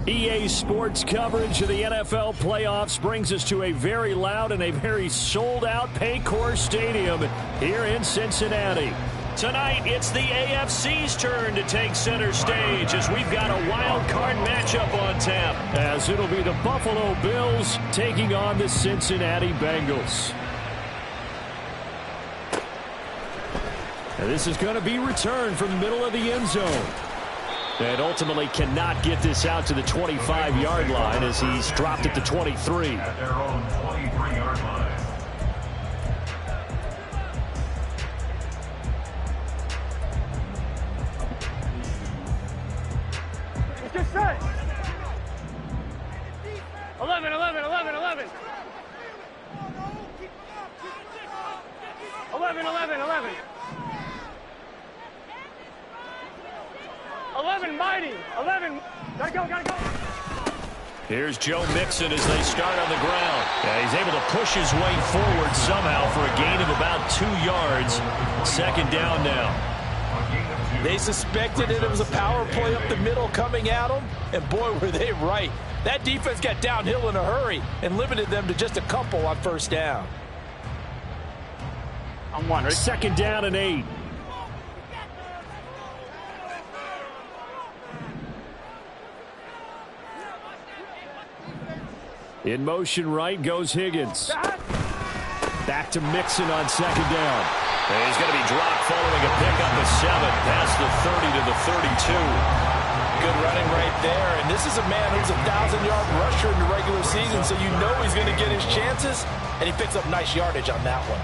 EA Sports coverage of the NFL playoffs brings us to a very loud and a very sold-out Paycor Stadium here in Cincinnati. Tonight, it's the AFC's turn to take center stage as we've got a wild card matchup on tap. As it'll be the Buffalo Bills taking on the Cincinnati Bengals. And this is going to be returned from the middle of the end zone. And ultimately cannot get this out to the 25-yard line as he's dropped it to 23. At their own 23-yard line. It's just set. 11, 11, 11, 11. 11, 11, 11. 11, mighty. 11. Gotta go, gotta go. Here's Joe Mixon as they start on the ground. Yeah, he's able to push his way forward somehow for a gain of about 2 yards. Second down now. They suspected it was a power play up the middle coming at them, and boy, were they right. That defense got downhill in a hurry and limited them to just a couple on first down. I'm one. Second down and 8. In motion right goes Higgins. Back to Mixon on second down. And he's going to be dropped following a pickup of 7 past the 30 to the 32. Good running right there. And this is a man who's a 1,000-yard rusher in the regular season, so you know he's going to get his chances. And he picks up nice yardage on that one.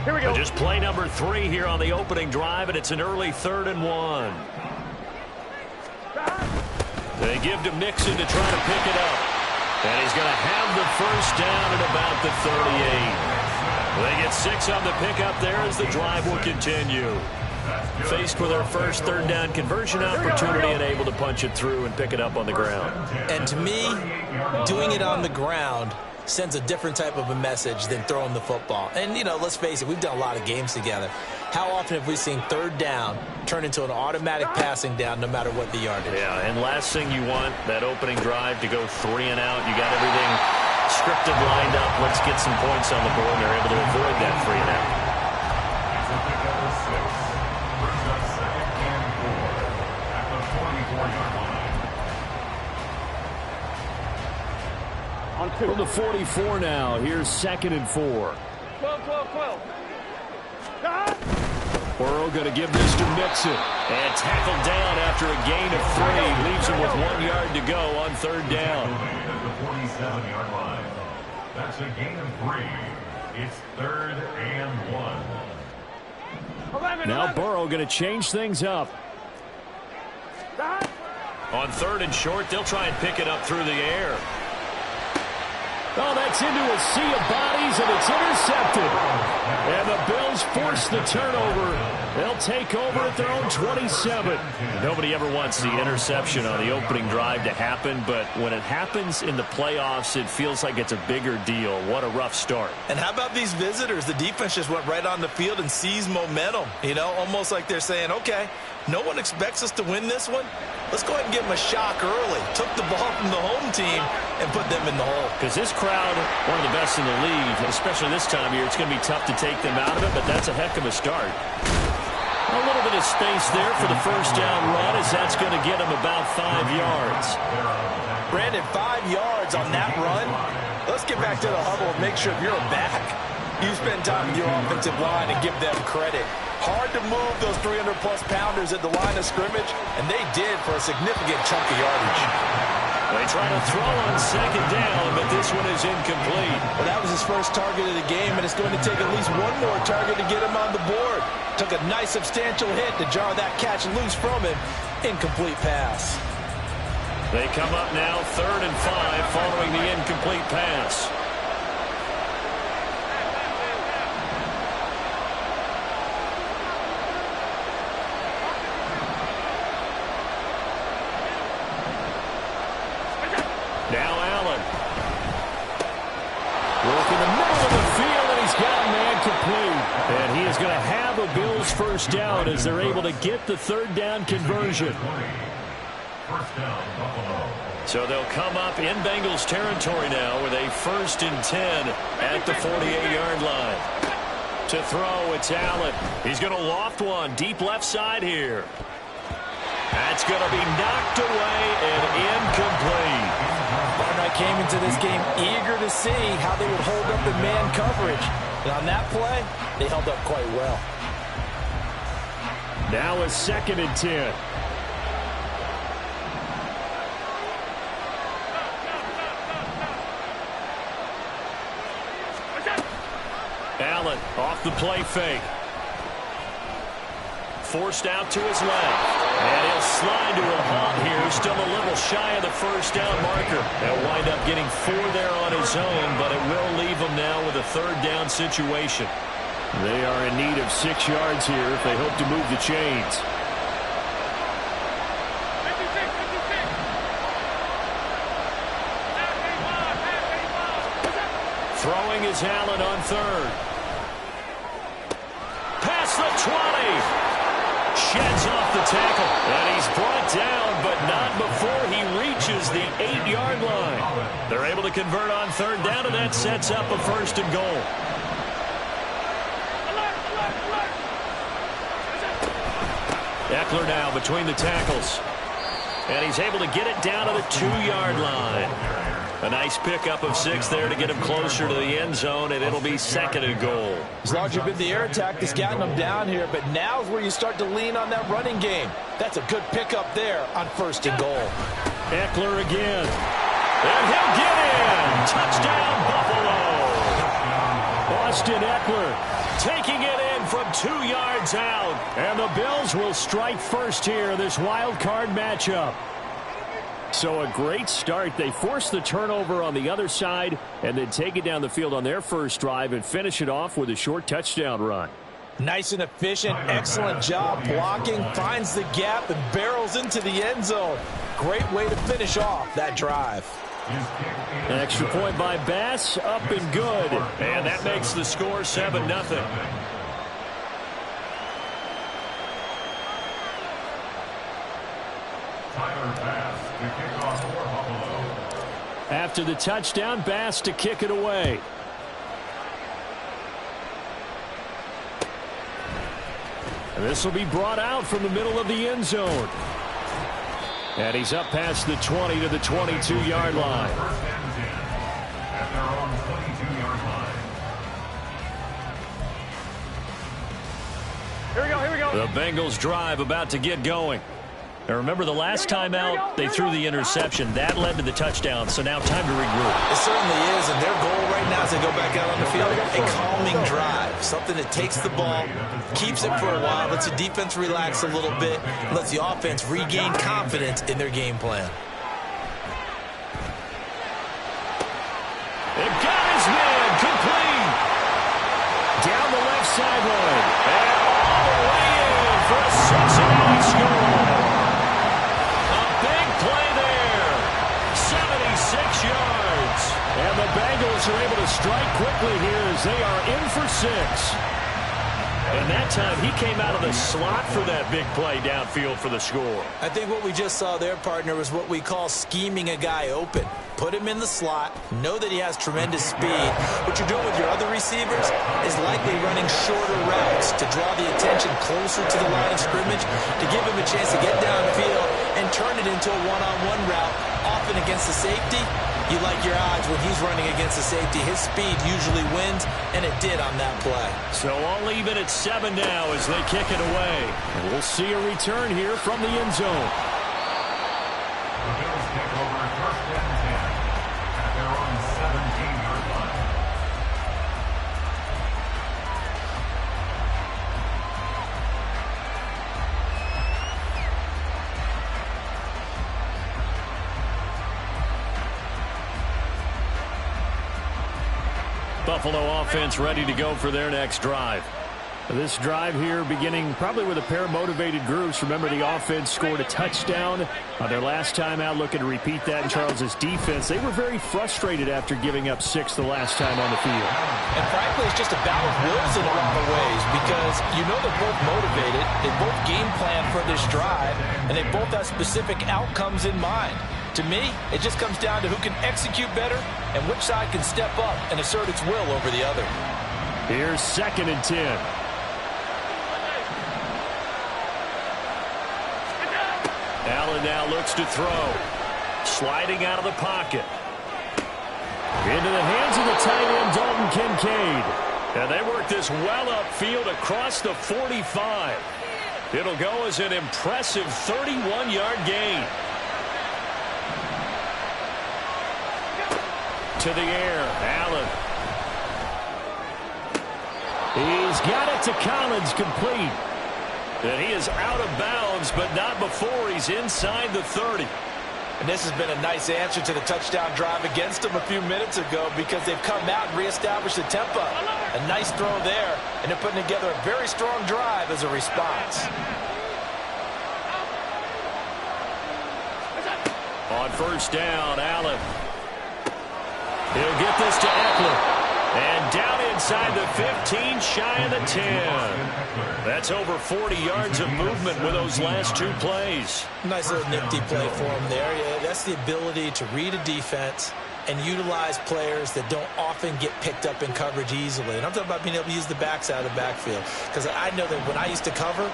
Here we go. Just play number 3 here on the opening drive, and it's an early 3rd and 1. They give to Mixon to try to pick it up. And he's going to have the first down at about the 38. They get 6 on the pickup there as the drive will continue. Faced with their first 3rd down conversion opportunity and able to punch it through and pick it up on the ground. And to me, doing it on the ground sends a different type of a message than throwing the football. And, you know, let's face it, we've done a lot of games together. How often have we seen 3rd down turn into an automatic passing down no matter what the yardage? Yeah, and last thing you want, that opening drive to go 3 and out. You got everything scripted, lined up. Let's get some points on the board. And they're able to avoid that 3 and out. From the 44 now, here's 2nd and 4. 12, 12, 12. Burrow going to give this to Mixon. And tackled down after a gain of 3. Leaves him with 1 yard to go on 3rd down. At the 47-yard line. That's a gain of 3. It's 3rd and 1. 11, Now 11. Burrow going to change things up. On 3rd and short, they'll try and pick it up through the air. Oh, that's into a sea of bodies, and it's intercepted. And the Bills force the turnover. They'll take over at their own 27. Nobody ever wants the interception on the opening drive to happen, but when it happens in the playoffs, it feels like it's a bigger deal. What a rough start. And how about these visitors? The defense just went right on the field and seized momentum. You know, almost like they're saying, okay, no one expects us to win this one. Let's go ahead and give them a shock early. Took the ball from the home team and put them in the hole. Because this crowd, one of the best in the league, especially this time of year, it's going to be tough to take them out of it, but that's a heck of a start. A little bit of space there for the first down run as that's going to get him about 5 yards. Brandon, 5 yards on that run. Let's get back to the huddle and make sure if you're a back, you spend time with your offensive line and give them credit. Hard to move those 300-plus pounders at the line of scrimmage, and they did for a significant chunk of yardage. They try to throw on 2nd down, but this one is incomplete. Well, that was his first target of the game, and it's going to take at least one more target to get him on the board. Took a nice substantial hit to jar that catch loose from him. Incomplete pass. They come up now 3rd and 5 following the incomplete pass. Now Allen. Work in the middle of the field, and he's got a man complete. And he is going to have a Bills first down as they're able to get the 3rd down conversion. First down, Buffalo. So they'll come up in Bengals territory now with a 1st and 10 at the 48-yard line. To throw, it's Allen. He's going to loft one deep left side here. That's going to be knocked away and incomplete. I came into this game eager to see how they would hold up in man coverage. And on that play, they held up quite well. Now a 2nd and 10. Allen off the play fake. Forced out to his left. And he'll slide to a halt here. Still a little shy of the first down marker. They'll wind up getting 4 there on his own, but it will leave him now with a 3rd down situation. They are in need of 6 yards here if they hope to move the chains. Throwing is Allen on 3rd. Past the 20. Sheds off the tackle. And he's brought down, but not before he reaches the 8-yard line. They're able to convert on 3rd down, and that sets up a 1st and goal. Eckler now between the tackles. And he's able to get it down to the 2-yard line. A nice pickup of 6 there to get him closer to the end zone, and it'll be 2nd and goal. As long as you've been the air attack that's gotten them down here, but now's where you start to lean on that running game. That's a good pickup there on 1st and goal. Eckler again. And he'll get in. Touchdown, Buffalo. Austin Eckler taking it in from 2 yards out. And the Bills will strike first here in this wild card matchup. So a great start. They force the turnover on the other side and then take it down the field on their first drive and finish it off with a short touchdown run. Nice and efficient. Excellent job blocking. Finds the gap and barrels into the end zone. Great way to finish off that drive. An extra point by Bass. Up and good. And that makes the score 7-0. Tyler Bass to kick off for Buffalo. After the touchdown, Bass to kick it away. And this will be brought out from the middle of the end zone. And he's up past the 20 to the 22-yard line. First and 10 at their own 22-yard line. Here we go, here we go. The Bengals drive about to get going. Now remember, the last time out, they threw the interception. That led to the touchdown, so now time to regroup. It certainly is, and their goal right now is to go back out on the field. A calming drive, something that takes the ball, keeps it for a while, lets the defense relax a little bit, lets the offense regain confidence in their game plan. It got his man complete. Down the left sideline. And all the way in for a Cincinnati score. Play there. 76 yards. And the Bengals are able to strike quickly here as they are in for 6. And that time he came out of the slot for that big play downfield for the score. I think what we just saw there, partner, was what we call scheming a guy open. Put him in the slot, know that he has tremendous speed. What you're doing with your other receivers is likely running shorter routes to draw the attention closer to the line of scrimmage, to give him a chance to get downfield and turn it into a one-on-one route, often against the safety. You like your odds when he's running against the safety. His speed usually wins, and it did on that play. So all even at 7 now as they kick it away. And we'll see a return here from the end zone. The Bills take over first and 10 at their own 17-yard line. Buffalo offense ready to go for their next drive. This drive here beginning probably with a pair of motivated groups. Remember, the offense scored a touchdown their last time out, looking to repeat that in Charles's defense. They were very frustrated after giving up 6 the last time on the field. And frankly, it's just a battle of wills in a lot of ways because you know they're both motivated. They both game plan for this drive, and they both have specific outcomes in mind. To me, it just comes down to who can execute better and which side can step up and assert its will over the other. Here's 2nd and 10. Allen now looks to throw. Sliding out of the pocket. Into the hands of the tight end, Dalton Kincaid. And they work this well upfield across the 45. It'll go as an impressive 31-yard gain. To the air, Allen. He's got it to Collins, complete. And he is out of bounds, but not before he's inside the 30. And this has been a nice answer to the touchdown drive against them a few minutes ago because they've come out and reestablished the tempo. A nice throw there, and they're putting together a very strong drive as a response. On 1st down, Allen. He'll get this to Eckler. And down inside the 15, shy of the 10. That's over 40 yards of movement with those last 2 plays. Nice little nifty play for him there. Yeah, that's the ability to read a defense and utilize players that don't often get picked up in coverage easily. And I'm talking about being able to use the backside of the backfield. Because I know that when I used to cover,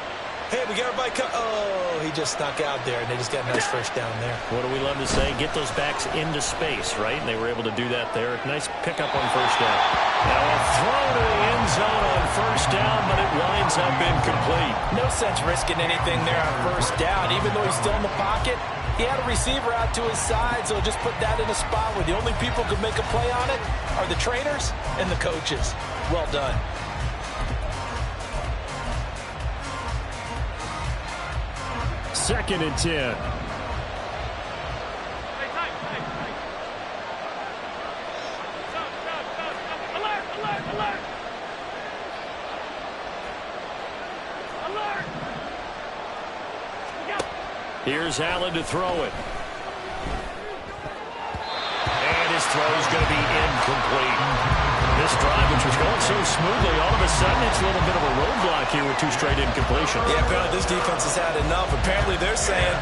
hey, we got everybody oh, he just snuck out there, and they just got a nice 1st down there. What do we love to say? Get those backs into space, right? And they were able to do that there. Nice pickup on 1st down. Now a throw to the end zone on 1st down, but it winds up incomplete. No sense risking anything there on 1st down. Even though he's still in the pocket, he had a receiver out to his side, so just put that in a spot where the only people who could make a play on it are the trainers and the coaches. Well done. 2nd and 10. Here's Allen to throw it. And his throw is going to be incomplete. This drive, which was going so smoothly, all of a sudden it's a little bit of a roadblock here with 2 straight incompletions. Yeah, apparently this defense has had enough. Apparently they're saying,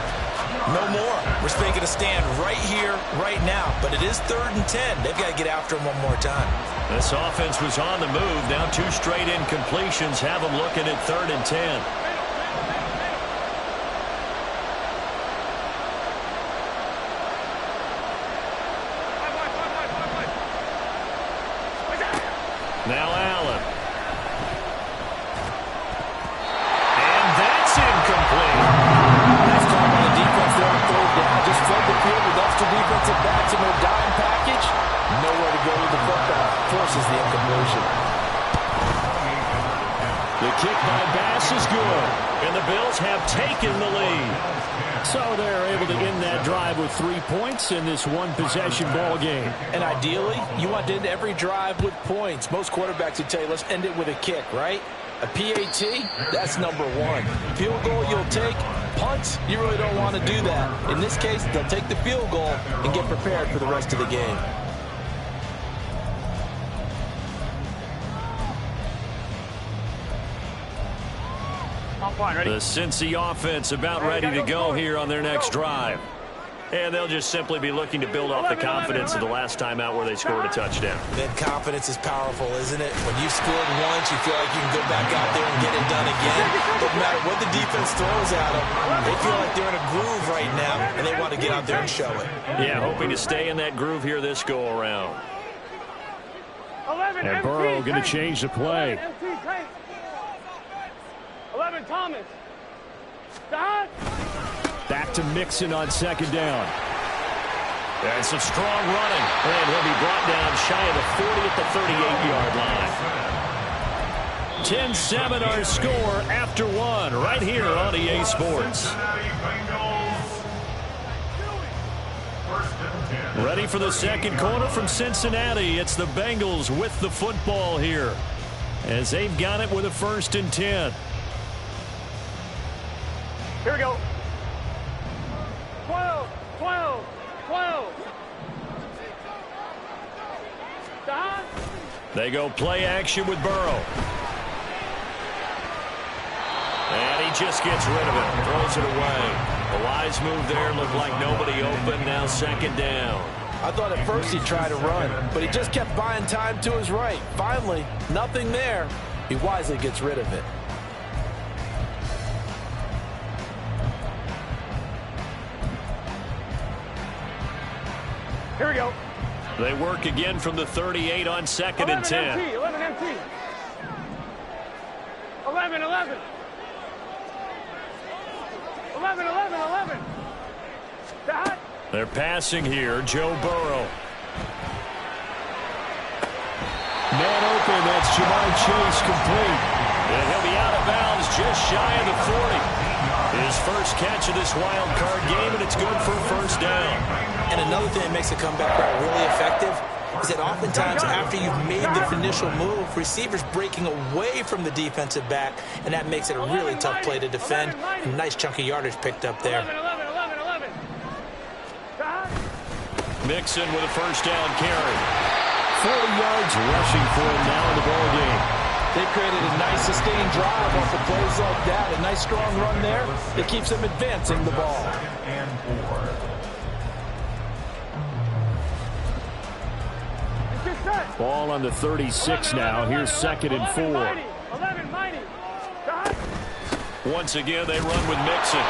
no more. We're making a stand right here, right now. But it is 3rd and 10. They've got to get after him one more time. This offense was on the move. Now 2 straight incompletions have them looking at 3rd and 10. Now Allen. And that's incomplete. Nice call by the defense there on 3rd down. Just flood the field with extra defensive backs in their dime package. Nowhere to go with the football. Forces the incompletion. The kick by Bass is good. And the Bills have taken the lead. So they're able to end that drive with 3 points in this one-possession ball game. And ideally, you want to end every drive with points. Most quarterbacks would tell you, let's end it with a kick, right? A PAT, that's number 1. Field goal you'll take. Punts, you really don't want to do that. In this case, they'll take the field goal and get prepared for the rest of the game. The Cincy offense about ready to go here on their next drive. And they'll just simply be looking to build off the confidence of the last time out where they scored a touchdown. Then confidence is powerful, isn't it? When you've scored once, you feel like you can go back out there and get it done again. Doesn't matter what the defense throws at them. They feel like they're in a groove right now, and they want to get out there and show it. Yeah, hoping to stay in that groove here this go-around. And Burrow going to change the play. 11, Thomas. Back to Mixon on 2nd down. And some strong running. And he'll be brought down shy of the 40 at the 38-yard line. 10-7 our score after 1 right here on EA Sports. Ready for the 2nd quarter from Cincinnati. It's the Bengals with the football here. as they've got it with a 1st and 10. Here we go. 12, 12, 12. Don. They go play action with Burrow. And he just gets rid of it, throws it away. A wise move there, looked like nobody open, now 2nd down. I thought at first he'd try to run, but he just kept buying time to his right. Finally, nothing there. He wisely gets rid of it. Here we go. They work again from the 38 on 2nd and 10. 11 MT. 11, 11. 11, 11, 11. Dot. They're passing here. Joe Burrow. Man open. That's Jamar Chase complete. And he'll be out of bounds just shy of the 40. His first catch of this wild card game, and it's good for a 1st down. And another thing that makes a comeback route really effective is that oftentimes after you've made the initial move, receivers breaking away from the defensive back, and that makes it a really tough play to defend. A nice chunk of yardage picked up there. 11, 11, 11, 11. Dot. Mixon with a 1st down carry. 40 yards rushing for him now in the ball game. They created a nice sustained drive off of plays like that. A nice strong run there. It keeps them advancing the ball. And 4. Ball on the 36 now. Here's 2nd and 4. 11, mighty. Dot. Once again, they run with Mixon.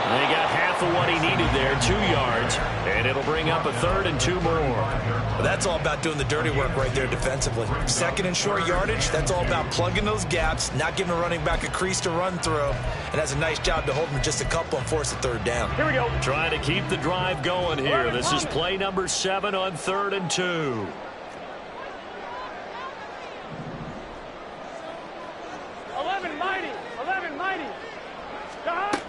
They got half of what he needed there, 2 yards, and it'll bring up a 3rd and 2 more. Well, that's all about doing the dirty work right there defensively. 2nd and short yardage, that's all about plugging those gaps, not giving a running back a crease to run through, and that's a nice job to hold him just a couple and force a 3rd down. Here we go. Trying to keep the drive going here. This is play number 7 on 3rd and 2. 11, mighty. 11, mighty. Dot.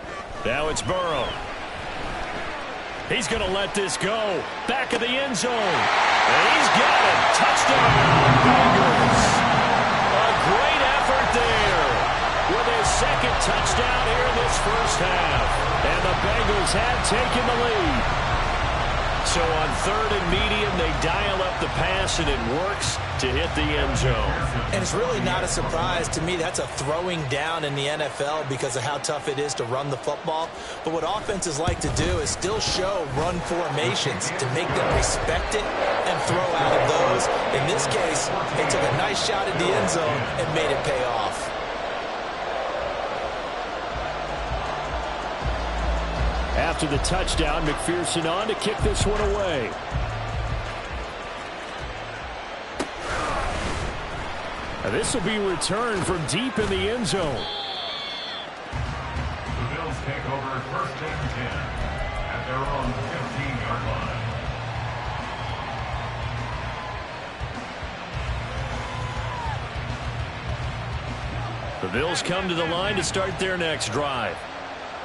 Now it's Burrow. He's going to let this go. Back of the end zone. And he's got it. Touchdown, Bengals. A great effort there with his 2nd touchdown here in this 1st half. And the Bengals have taken the lead. So on 3rd and medium, they dial up the pass, and it works to hit the end zone. And it's really not a surprise to me. That's a throwing down in the NFL because of how tough it is to run the football. But what offenses like to do is still show run formations to make them respect it and throw out of those. In this case, they took a nice shot at the end zone and made it pay off. After the touchdown, McPherson on to kick this one away. Now this will be returned from deep in the end zone. The Bills take over 1st and 10 at their own 15-yard line. The Bills come to the line to start their next drive.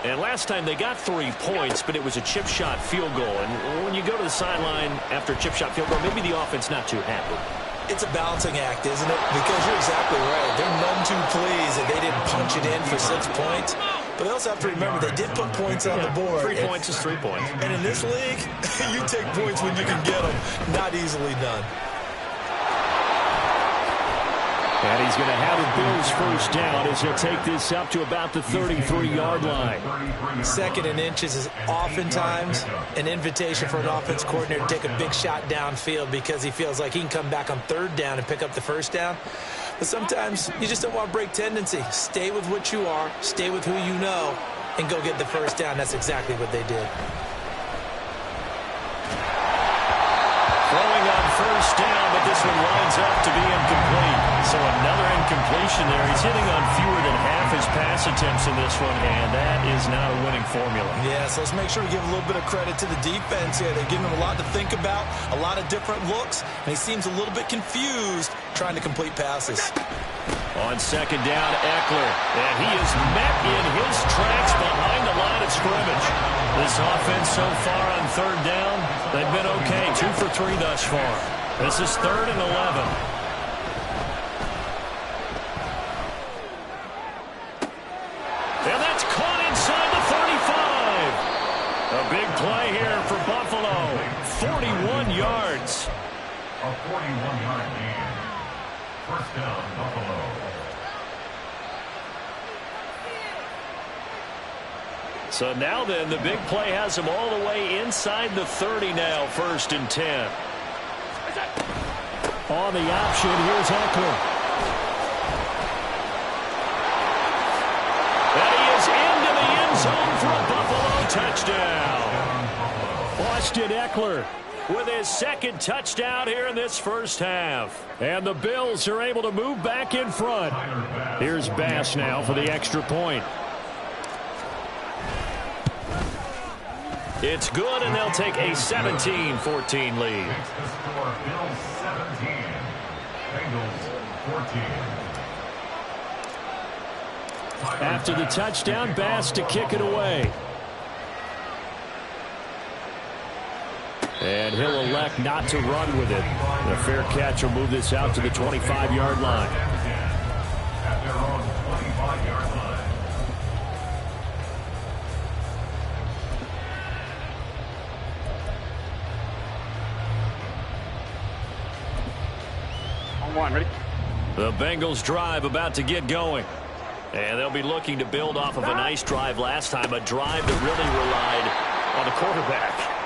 And last time they got 3 points, but it was a chip shot field goal. And when you go to the sideline after a chip shot field goal, maybe the offense not too happy. It's a balancing act, isn't it? Because you're exactly right. They're none too pleased that they didn't punch it in for 6 points. But they also have to remember they did put points on the board. 3 points is 3 points. And in this league, you take points when you can get them. Not easily done. And he's going to have a Bills 1st down as he'll take this up to about the 33-yard line. 2nd and inches is oftentimes an invitation for an offense coordinator to take a big shot downfield because he feels like he can come back on 3rd down and pick up the 1st down. But sometimes you just don't want to break tendency. Stay with what you are, stay with who you know, and go get the 1st down. That's exactly what they did. Throwing on 1st down, but this one lines up to be incomplete. So another incompletion there. He's hitting on fewer than half his pass attempts in this one, and that is not a winning formula. Yeah, so let's make sure we give a little bit of credit to the defense here. They're giving him a lot to think about, a lot of different looks, and he seems a little bit confused trying to complete passes. On 2nd down, Eckler, and he is met in his tracks behind the line of scrimmage. This offense so far on 3rd down, they've been okay, 2 for 3 thus far. This is 3rd and 11. A 41-yard gain. First down, Buffalo. So now then, the big play has him all the way inside the 30 now, 1st and 10. On the option, here's Ekeler. And he is into the end zone for a Buffalo touchdown. Austin Ekeler with his 2nd touchdown here in this first half. And the Bills are able to move back in front. Here's Bass now for the extra point. It's good, and they'll take a 17-14 lead. Makes the score Bills 17, Bengals 14. After the touchdown, Bass to kick it away. And he'll elect not to run with it. A fair catch will move this out to the 25-yard line. At their own 25-yard line. On one, ready? The Bengals drive about to get going. And they'll be looking to build off of a nice drive last time, a drive that really relied on the quarterback.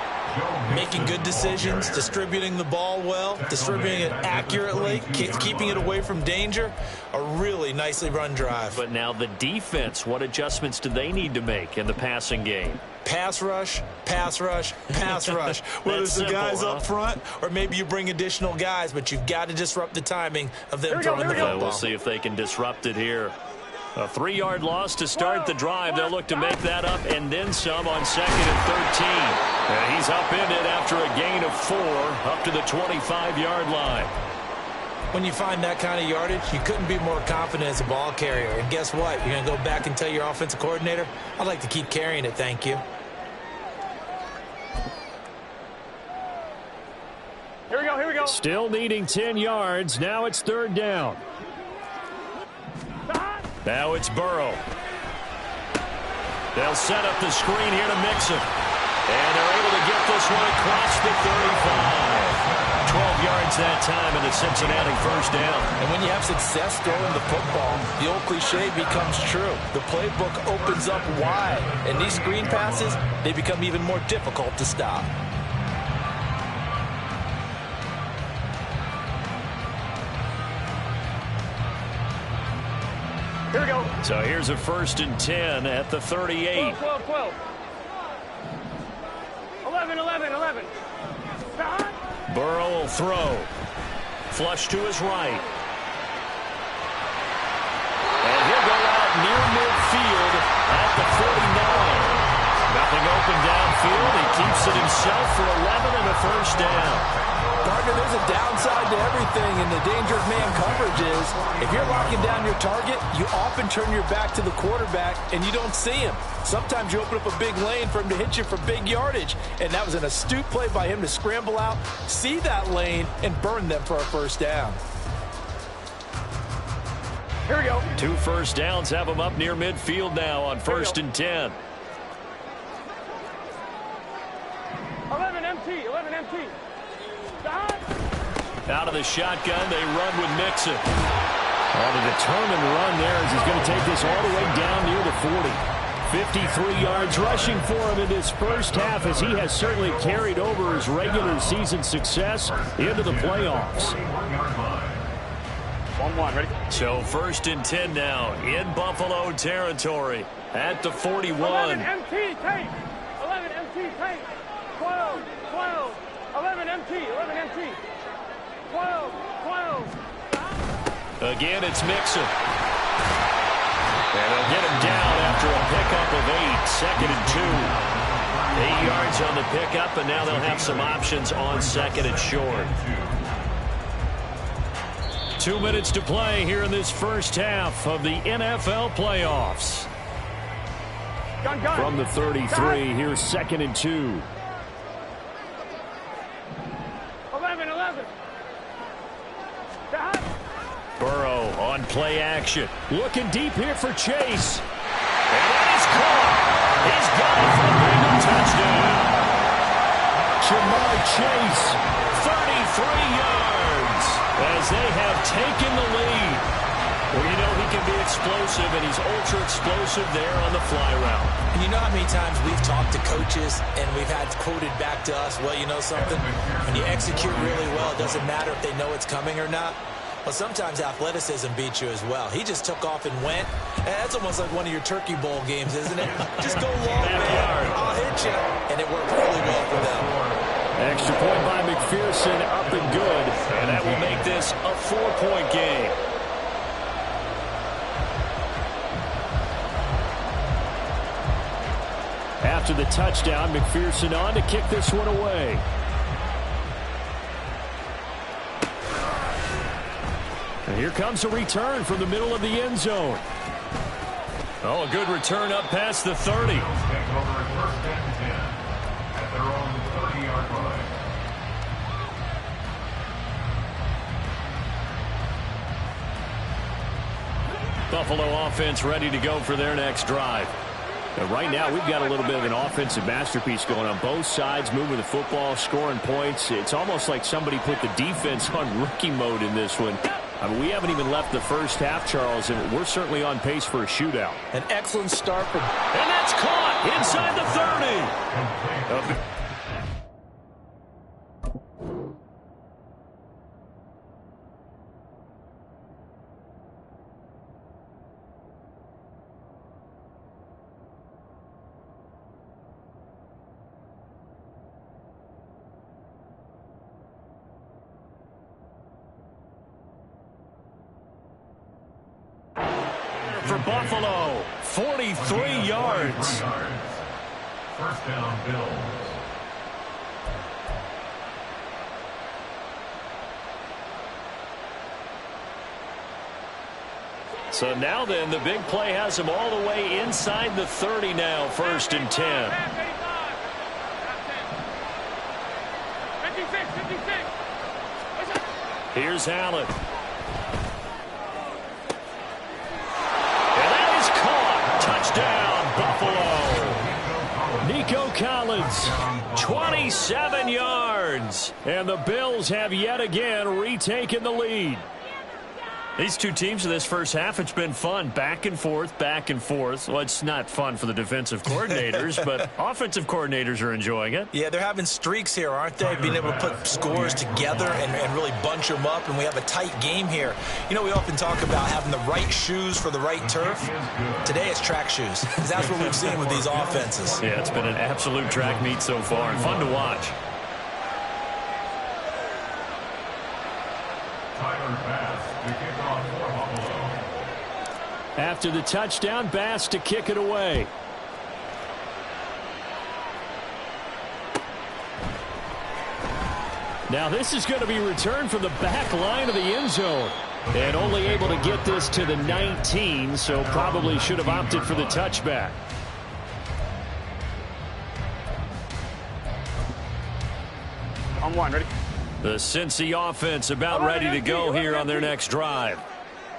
Making good decisions, distributing the ball well, distributing it accurately, keeping it away from danger. A really nicely run drive. But now the defense, what adjustments do they need to make in the passing game? Pass rush, pass rush, pass rush. Whether it's the simple, guys huh? up front or maybe you bring additional guys, but you've got to disrupt the timing of them throwing the football. We'll see if they can disrupt it here. A 3-yard loss to start the drive. They'll look to make that up and then some on 2nd and 13. And he's upended after a gain of 4 up to the 25-yard line. When you find that kind of yardage, you couldn't be more confident as a ball carrier. And guess what? You're going to go back and tell your offensive coordinator, I'd like to keep carrying it, thank you. Here we go, here we go. Still needing 10 yards. Now it's 3rd down. Now it's Burrow. They'll set up the screen here to Mixon. And they're able to get this one across the 35. 12 yards that time in the Cincinnati first down. And when you have success throwing the football, the old cliche becomes true. The playbook opens up wide. And these screen passes, they become even more difficult to stop. Here we go. So here's a 1st and 10 at the 38. 12. 11. Burrow will throw. Flush to his right. And he'll go out near midfield at the 49. Nothing open downfield. He keeps it himself for 11 and a first down. Partner, there's a downside to everything, and the danger of man coverage is if you're locking down your target, you often turn your back to the quarterback, and you don't see him. Sometimes you open up a big lane for him to hit you for big yardage, and that was an astute play by him to scramble out, see that lane, and burn them for a first down. Here we go. 2 first downs have him up near midfield now on 1st and 10. 11 MT. Out of the shotgun, they run with Mixon. On a determined run there as he's going to take this all the way down near the 40. 53 yards rushing for him in this first half as he has certainly carried over his regular season success into the playoffs. 1-1, ready? So 1st and 10 now in Buffalo territory at the 41. 11 MT, tape. 11 MT, tape. 12. 11 MT. 12. Again, it's Mixon. And they'll get him down after a pickup of 8. 2nd and 2. 8 yards on the pickup, and now they'll have some options on 2nd and short. 2 minutes to play here in this first half of the NFL playoffs. Gun. From the 33, here's 2nd and 2. 11. Burrow on play action. Looking deep here for Chase. And that is caught. He's got it for a Bengal touchdown. Jamar Chase, 33 yards. as they have taken the lead. Well, you know he can be explosive, and he's ultra-explosive there on the fly route. And you know how many times we've talked to coaches and we've had quoted back to us, well, you know something? When you execute really well, it doesn't matter if they know it's coming or not. Well, sometimes athleticism beats you as well. He just took off and went. And that's almost like one of your Turkey Bowl games, isn't it? Just go long, man. I'll hit you. And it worked really well for them. Extra point by McPherson, up and good. And that will make this a 4-point game. After the touchdown, McPherson on to kick this one away. And here comes a return from the middle of the end zone. Oh, a good return up past the 30. Take over first and 10 at their own 30-yard line. Buffalo offense ready to go for their next drive. And right now, we've got a little bit of an offensive masterpiece going on both sides, moving the football, scoring points. It's almost like somebody put the defense on rookie mode in this one. I mean, we haven't even left the first half, Charles, and we're certainly on pace for a shootout. An excellent start. And that's caught inside the 30. For Buffalo, 43 yards. First down, Bills. So now then, the big play has him all the way inside the 30 now, 1st and 10. 56. Here's Allen. And that is caught. Touchdown, Buffalo. Nico Collins, 27 yards. And the Bills have yet again retaken the lead. These two teams in this first half, it's been fun. Back and forth, back and forth. Well, it's not fun for the defensive coordinators, but offensive coordinators are enjoying it. Yeah, they're having streaks here, aren't they? Being able to put scores together and really bunch them up, and we have a tight game here. You know, we often talk about having the right shoes for the right turf. Today it's track shoes, because that's what we've seen with these offenses. Yeah, it's been an absolute track meet so far, and fun to watch. Tyler Bass to kick off for Buffalo. After the touchdown, Bass to kick it away. Now this is going to be returned from the back line of the end zone. And only able to get this to the 19, so probably should have opted for the touchback. On one, ready? The Cincy offense about ready to go here on their next drive.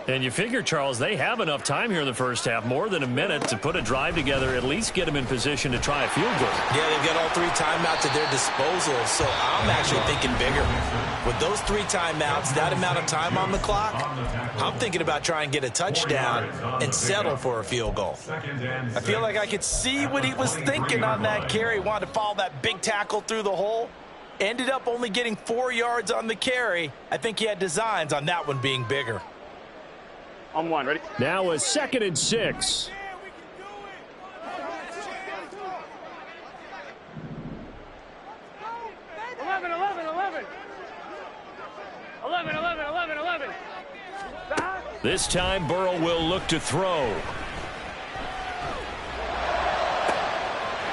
And you figure, Charles, they have enough time here in the first half, more than a minute, to put a drive together, at least get them in position to try a field goal. Yeah, they've got all 3 timeouts at their disposal, so I'm actually thinking bigger. With those 3 timeouts, that amount of time on the clock, I'm thinking about trying to get a touchdown and settle for a field goal. I feel like I could see what he was thinking on that carry. Wanted to follow that big tackle through the hole. Ended up only getting 4 yards on the carry. I think he had designs on that one being bigger. On one, ready? Now a 2nd and 6. This time Burrow will look to throw.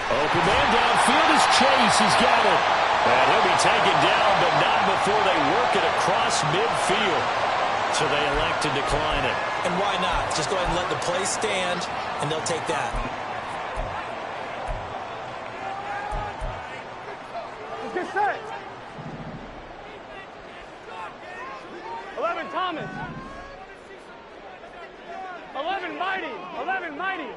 Open man downfield is Chase. He's got it. And he'll be taken down, but not before they work it across midfield. So they elect to decline it. And why not? Just go ahead and let the play stand, and they'll take that. Let's get set. 11, Thomas. 11, Mighty. 11, Mighty.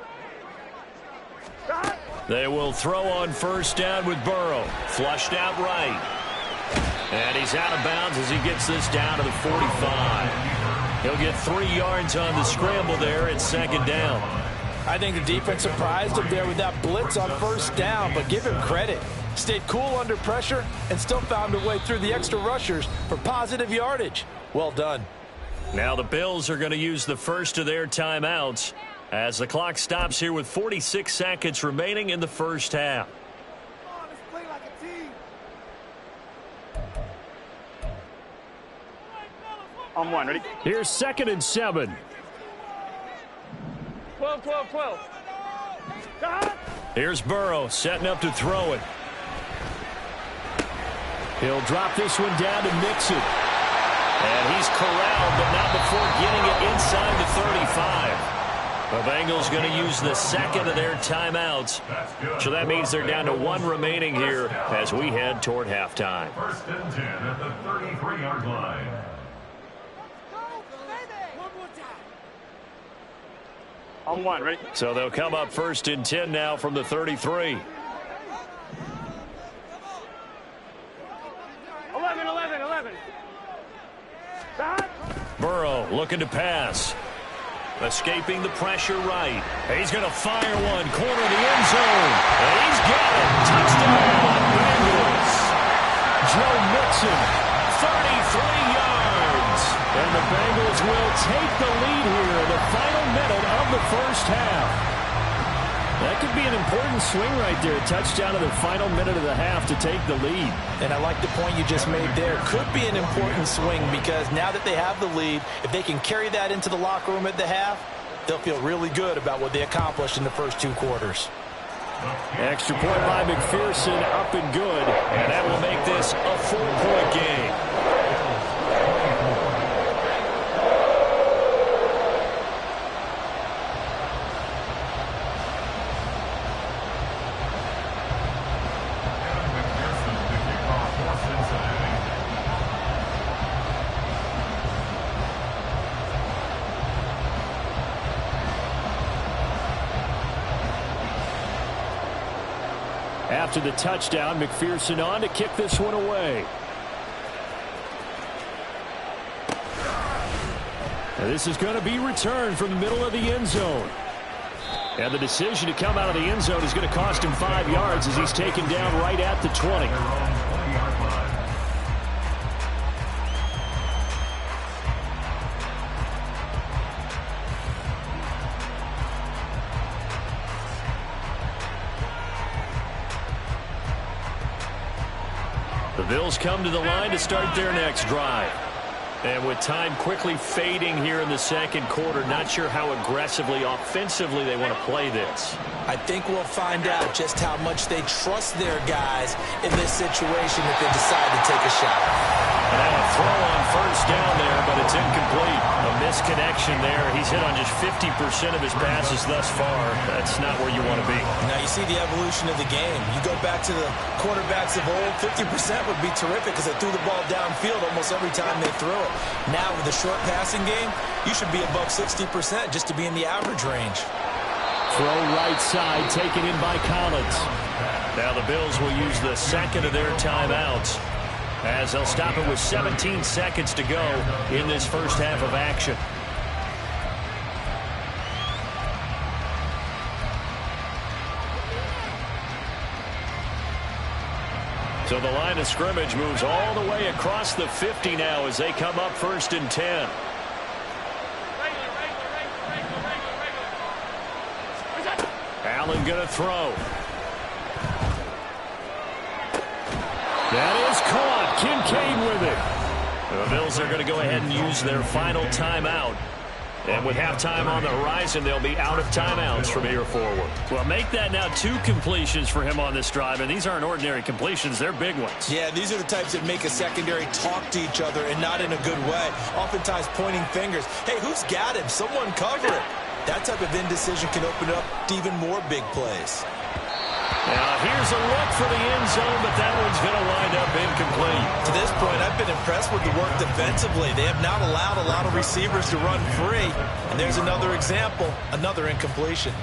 They will throw on 1st down with Burrow. Flushed out right. And he's out of bounds as he gets this down to the 45. He'll get 3 yards on the scramble there at second down. I think the defense surprised him there with that blitz on first down, but give him credit. Stayed cool under pressure and still found a way through the extra rushers for positive yardage. Well done. Now the Bills are going to use the first of their timeouts as the clock stops here with 46 seconds remaining in the first half. Let's play like a team. On one, ready? Here's 2nd and 7. 12, 12, 12. Here's Burrow setting up to throw it. He'll drop this one down to Mixon. And he's corralled, but not before getting it inside the 35. The Bengals going to use the second of their timeouts. So that means they're down to 1 remaining here as we head toward halftime. 1st and 10 at the 33-yard line. On one, ready? So they'll come up 1st and 10 now from the 33. 11. Burrow looking to pass. Escaping the pressure right. He's going to fire one. Corner of the end zone. And he's got it. Touchdown, Bengals. Joe Mixon, 33 yards. And the Bengals will take the lead here in the final minute of the first half. That could be an important swing right there. Touchdown in the final minute of the half to take the lead. And I like the point you just made there. Could be an important swing because now that they have the lead, if they can carry that into the locker room at the half, they'll feel really good about what they accomplished in the first 2 quarters. Extra point by McPherson, up and good. And that will make this a 4-point game. After the touchdown, McPherson on to kick this one away. And this is going to be returned from the middle of the end zone. And the decision to come out of the end zone is going to cost him 5 yards as he's taken down right at the 20. The Bills come to the line to start their next drive. And with time quickly fading here in the second quarter, not sure how aggressively, offensively they want to play this. I think we'll find out just how much they trust their guys in this situation if they decide to take a shot. And now a throw on first down there, but it's incomplete. A misconnection there. He's hit on just 50% of his passes thus far. That's not where you want to be. Now you see the evolution of the game. You go back to the quarterbacks of old, 50% would be terrific because they threw the ball downfield almost every time they threw it. Now with the short passing game, you should be above 60% just to be in the average range. Throw right side, taken in by Collins. Now the Bills will use the second of their timeouts as they'll stop it with 17 seconds to go in this first half of action. So the line of scrimmage moves all the way across the 50 now as they come up 1st and 10. Allen going to throw. That is caught. Kincaid with it. The Bills are going to go ahead and use their final timeout. And with halftime on the horizon, they'll be out of timeouts from here forward. Well, make that now 2 completions for him on this drive, and these aren't ordinary completions. They're big ones. Yeah, these are the types that make a secondary talk to each other and not in a good way. Oftentimes pointing fingers. Hey, who's got him? Someone cover it. That type of indecision can open up to even more big plays. Now, here's a look for the end zone, but that one's going to wind up incomplete. To this point, I've been impressed with the work defensively. They have not allowed a lot of receivers to run free. And there's another example, another incompletion.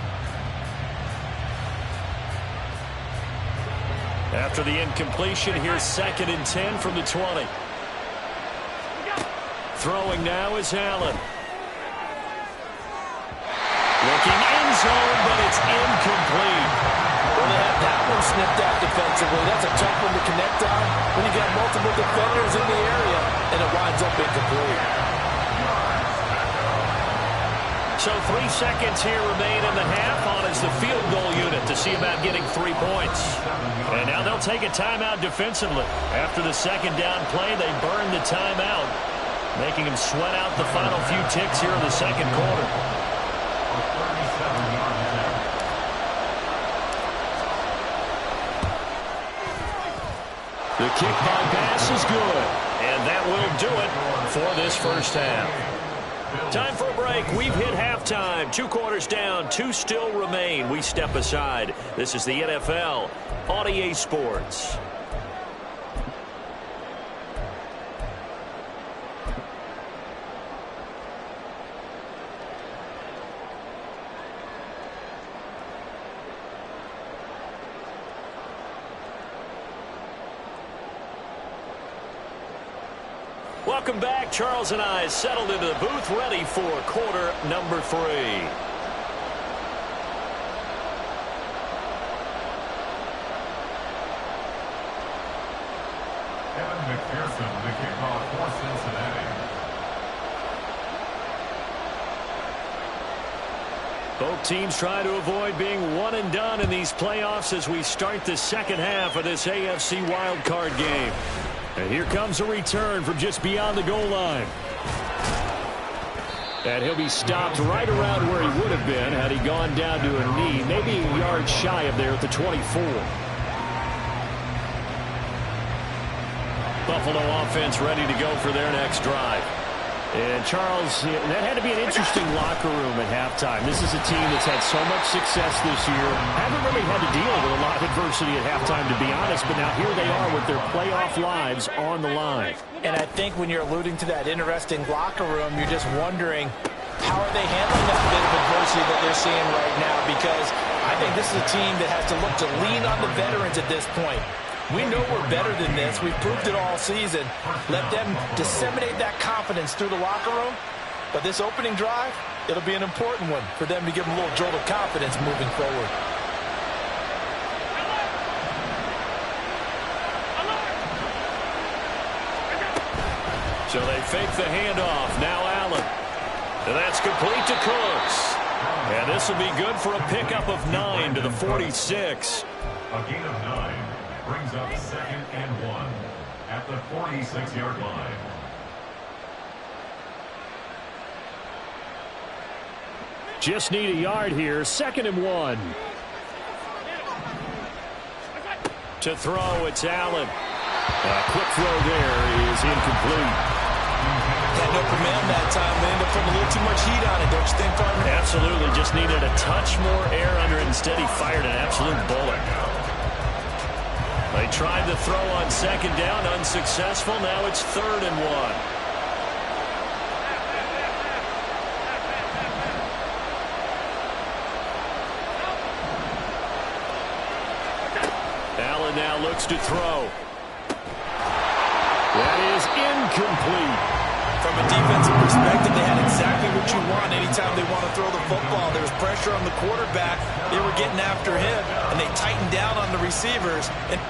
After the incompletion, here's 2nd and 10 from the 20. Throwing now is Allen. Looking end zone, but it's incomplete. Well, they had that one snipped out defensively. That's a tough one to connect on when you got multiple defenders in the area, and it winds up incomplete. So 3 seconds here remain in the half on as the field goal unit to see about getting 3 points. And now they'll take a timeout defensively. After the second down play, they burn the timeout, making them sweat out the final few ticks here in the second quarter. The kick by pass is good, and that will do it for this first half. Time for a break. We've hit halftime. 2 quarters down, 2 still remain. We step aside. This is the NFL on EA Sports. Welcome back. Charles and I settled into the booth, ready for quarter number 3. Evan McPherson, the kickoff for Cincinnati. Both teams try to avoid being one and done in these playoffs as we start the second half of this AFC wildcard game. And here comes a return from just beyond the goal line. And he'll be stopped right around where he would have been had he gone down to a knee, maybe a yard shy of there at the 24. Buffalo offense ready to go for their next drive. And Charles, that had to be an interesting locker room at halftime. This is a team that's had so much success this year. Haven't really had to deal with a lot of adversity at halftime, to be honest, but now here they are with their playoff lives on the line. And I think when you're alluding to that interesting locker room, you're just wondering how are they handling that bit of adversity that they're seeing right now, because I think this is a team that has to look to lean on the veterans at this point. We know we're better than this. We've proved it all season. Let them disseminate that confidence through the locker room. But this opening drive, it'll be an important one for them to give them a little jolt of confidence moving forward. So they fake the handoff. Now Allen. And that's complete to Cooks. And this will be good for a pickup of 9 to the 46. A gain of 9 brings up 2nd and 1 at the 46-yard line. Just need a yard here. 2nd and 1. To throw, it's Allen. A quick throw there is incomplete. Had no command that time. They ended up putting a little too much heat on it, don't you think, partner? Absolutely. Just needed a touch more air under it. Instead, he fired an absolute bullet. They tried to throw on 2nd down, unsuccessful. Now it's 3rd and 1. Allen now looks to throw. That is incomplete. From a defensive perspective, they had exactly what you want anytime they want to throw the football. There was pressure on the quarterback. They were getting after him, and they tightened down on the receivers. And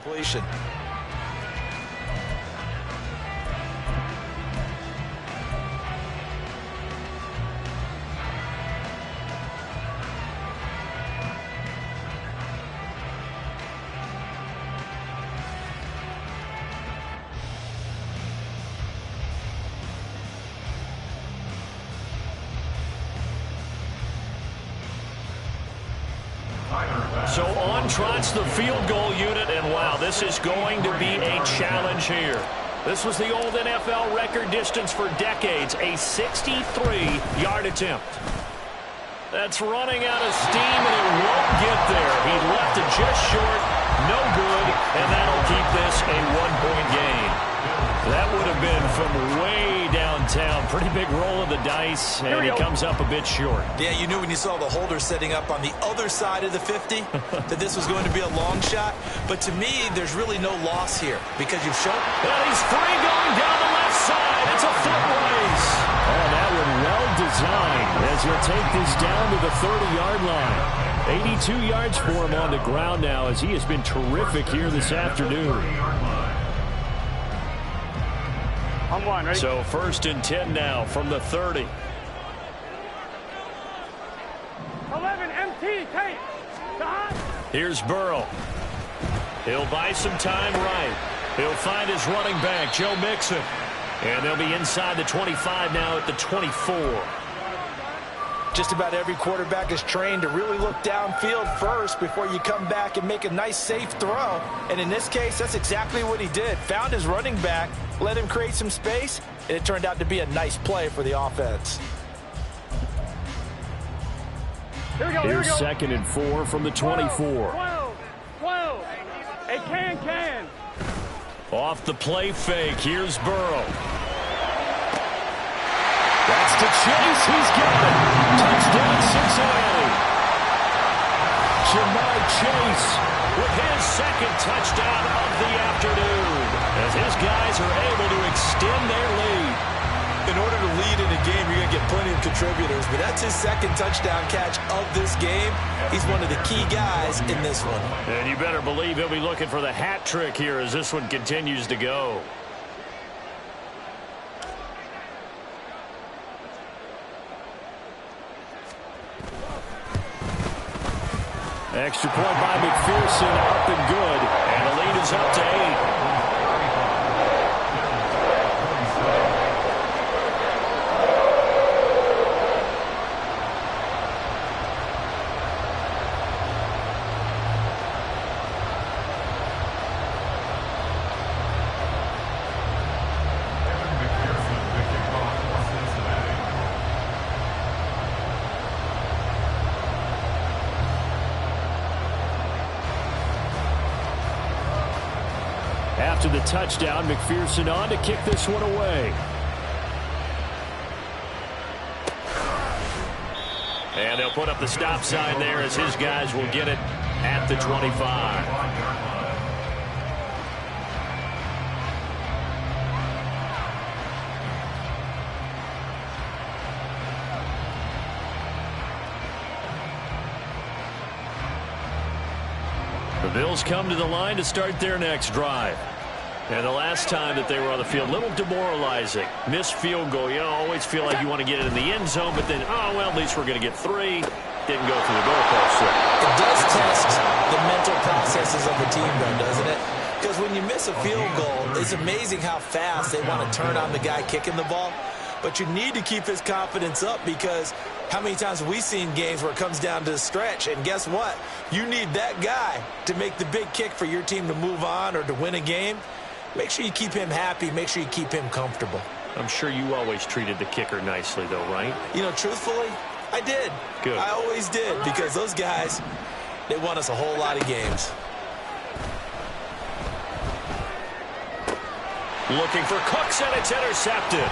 completion. So on trots the field goal unit, and wow, this is going to be a challenge here. This was the old NFL record distance for decades, a 63-yard attempt. That's running out of steam, and it won't get there. He left it just short, no good, and that'll keep this a one-point game. That would have been from way downtown. Pretty big roll of the dice, and he comes up a bit short. Yeah, you knew when you saw the holder setting up on the other side of the 50 that this was going to be a long shot. But to me, there's really no loss here because you've shown. And he's free going down the left side. It's a foot race. Oh, that one well designed as he'll take this down to the 30-yard line. 82 yards for him on the ground now as he has been terrific here this afternoon. I'm one, ready? So 1st and 10 now from the 30. 11 MT, tape. Here's Burrow. He'll buy some time right. He'll find his running back, Joe Mixon. And they'll be inside the 25 now at the 24. Just about every quarterback is trained to really look downfield first before you come back and make a nice, safe throw. And in this case, that's exactly what he did. Found his running back, let him create some space, and it turned out to be a nice play for the offense. Here we go, Here's 2nd and 4 from the 24. 12. A can. Off the play fake, here's Burrow. That's to Chase, he's got it. Touchdown, Cincinnati. Ja'Marr Chase with his 2nd touchdown of the afternoon as his guys are able to extend their lead. In order to lead in a game, you're going to get plenty of contributors, but that's his 2nd touchdown catch of this game. He's one of the key guys in this one. And you better believe he'll be looking for the hat trick here as this one continues to go. Extra point by McPherson, up and good. And the lead is up to 8. After the touchdown, McPherson on to kick this one away. And they'll put up the stop sign there as his guys will get it at the 25. The Bills come to the line to start their next drive. And the last time that they were on the field, a little demoralizing. Missed field goal. You always feel like you want to get it in the end zone, but then, oh, well, at least we're going to get 3. Didn't go through the goalpost. It does test the mental processes of the team, though, doesn't it? Because when you miss a field goal, it's amazing how fast they want to turn on the guy kicking the ball. But you need to keep his confidence up because how many times have we seen games where it comes down to the stretch? And guess what? You need that guy to make the big kick for your team to move on or to win a game. Make sure you keep him happy. Make sure you keep him comfortable. I'm sure you always treated the kicker nicely, though, right? You know, truthfully, I did. Good. I always did because those guys, they won us a whole lot of games. Looking for Cooks, and it's intercepted.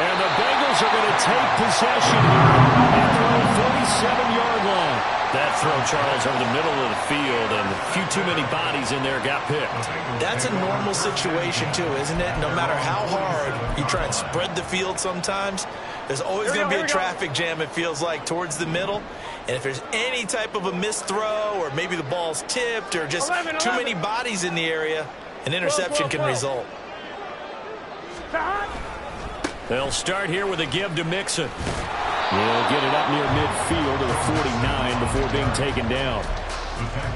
And the Bengals are going to take possession here at their own 47-yard line. That throw, Charles, over the middle of the field, and a few too many bodies in there got picked. That's a normal situation, too, isn't it? No matter how hard you try and spread the field sometimes, there's always going to be a traffic jam, it feels like, towards the middle. And if there's any type of a missed throw or maybe the ball's tipped or just 11. too many bodies in the area, an interception can result. They'll start here with a give to Mixon. He'll get it up near midfield to the 49 before being taken down.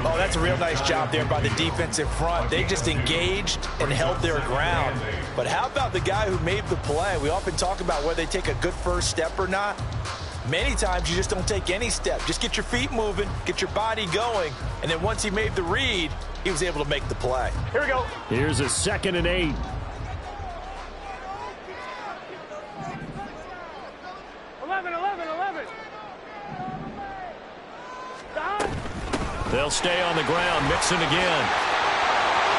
Oh, that's a real nice job there by the defensive front. They just engaged and held their ground. But how about the guy who made the play? We often talk about whether they take a good first step or not. Many times you just don't take any step. Just get your feet moving, get your body going, and then once he made the read, he was able to make the play. Here we go. Here's a 2nd and 8. They'll stay on the ground. Mixon again.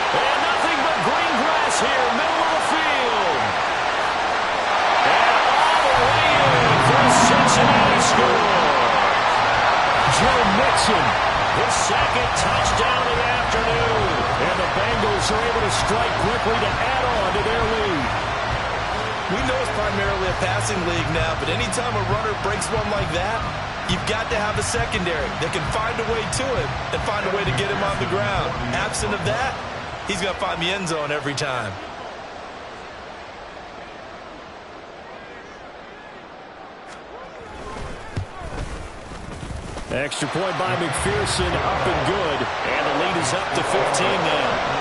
And nothing but green grass here, middle of the field. And all the way in for a Cincinnati score. Joe Mixon, his 2nd touchdown of the afternoon. And the Bengals are able to strike quickly to add on to their lead. We know it's primarily a passing league now, but anytime a runner breaks one like that, you've got to have a secondary that can find a way to him and find a way to get him on the ground. Absent of that, he's going to find the end zone every time. Extra point by McPherson, up and good. And the lead is up to 15 now.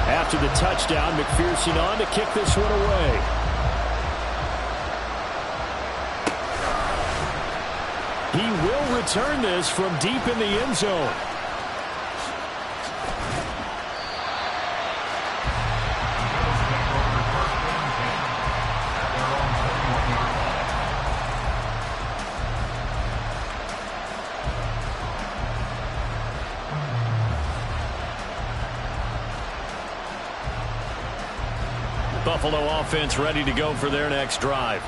After the touchdown, McPherson on to kick this one away. He will return this from deep in the end zone. Buffalo offense ready to go for their next drive.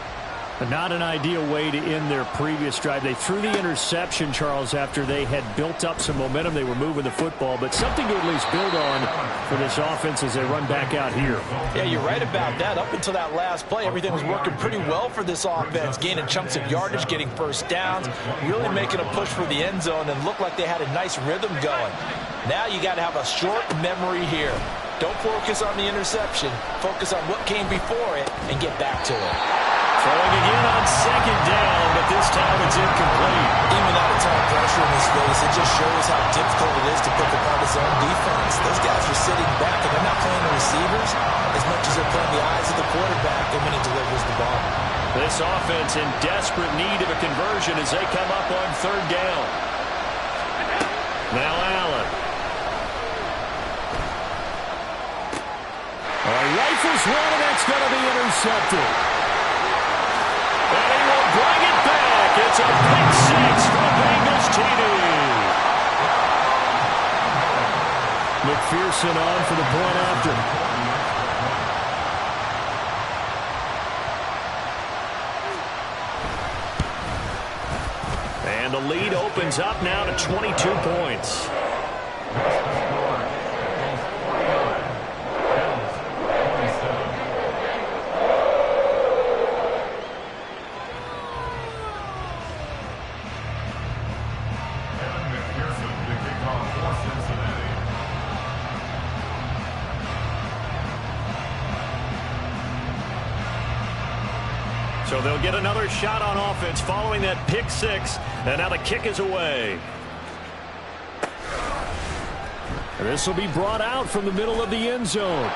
But not an ideal way to end their previous drive. They threw the interception, Charles, after they had built up some momentum. They were moving the football, but something to at least build on for this offense as they run back out here. Yeah, you're right about that. Up until that last play, everything was working pretty well for this offense, gaining chunks of yardage, getting first downs, really making a push for the end zone, and looked like they had a nice rhythm going. Now you got to have a short memory here. Don't focus on the interception. Focus on what came before it and get back to it. Throwing again on 2nd down, but this time it's incomplete. Even out of time pressure in this race, it just shows how difficult it is to pick apart his own defense. Those guys are sitting back, and they're not playing the receivers as much as they're playing the eyes of the quarterback and when he delivers the ball. This offense in desperate need of a conversion as they come up on 3rd down. Now Allen. Rifles one, and that's going to be intercepted. And he will bring it back. It's a pick 6 for Bengals TD. McPherson on for the point after. And the lead opens up now to 22 points. So they'll get another shot on offense following that pick 6. And now the kick is away. This will be brought out from the middle of the end zone.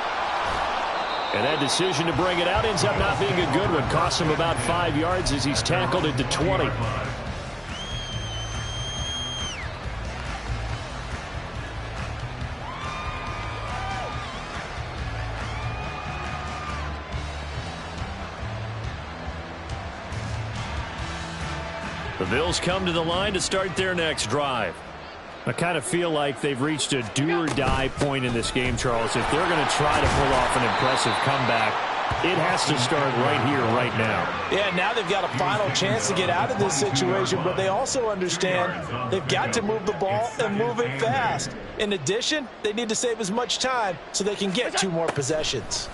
And that decision to bring it out ends up not being a good one. Costs him about 5 yards as he's tackled into 20. The Bills come to the line to start their next drive. I kind of feel like they've reached a do-or-die point in this game, Charles. If they're going to try to pull off an impressive comeback, it has to start right here, right now. Yeah, now they've got a final chance to get out of this situation, but they also understand they've got to move the ball and move it fast. In addition, they need to save as much time so they can get 2 more possessions.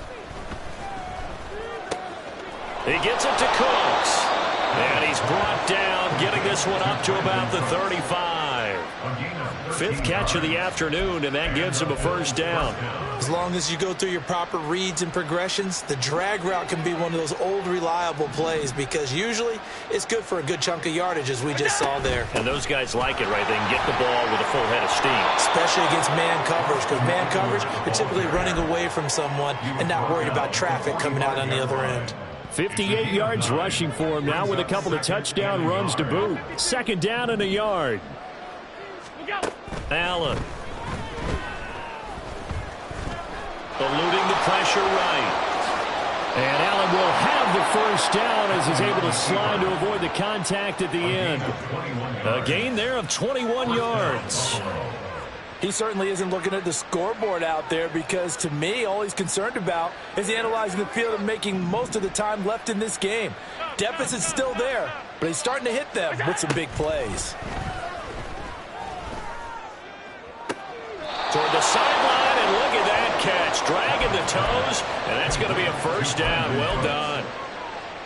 He gets it to Cooks. And he's brought down, getting this one up to about the 35. 5th catch of the afternoon, and that gives him a first down. As long as you go through your proper reads and progressions, the drag route can be one of those old reliable plays because usually it's good for a good chunk of yardage, as we just saw there. And those guys like it, right? They can get the ball with a full head of steam. Especially against man coverage, because man coverage, you're typically running away from someone and not worried about traffic coming out on the other end. 58 yards rushing for him now with a couple of touchdown runs to boot. 2nd down and a yard. Allen. Eluding the pressure right. And Allen will have the first down as he's able to slide to avoid the contact at the end. A gain there of 21 yards. He certainly isn't looking at the scoreboard out there because, to me, all he's concerned about is analyzing the field and making most of the time left in this game. Deficit's still there, but he's starting to hit them with some big plays. Toward the sideline, and look at that catch. Dragging the toes, and that's going to be a first down. Well done.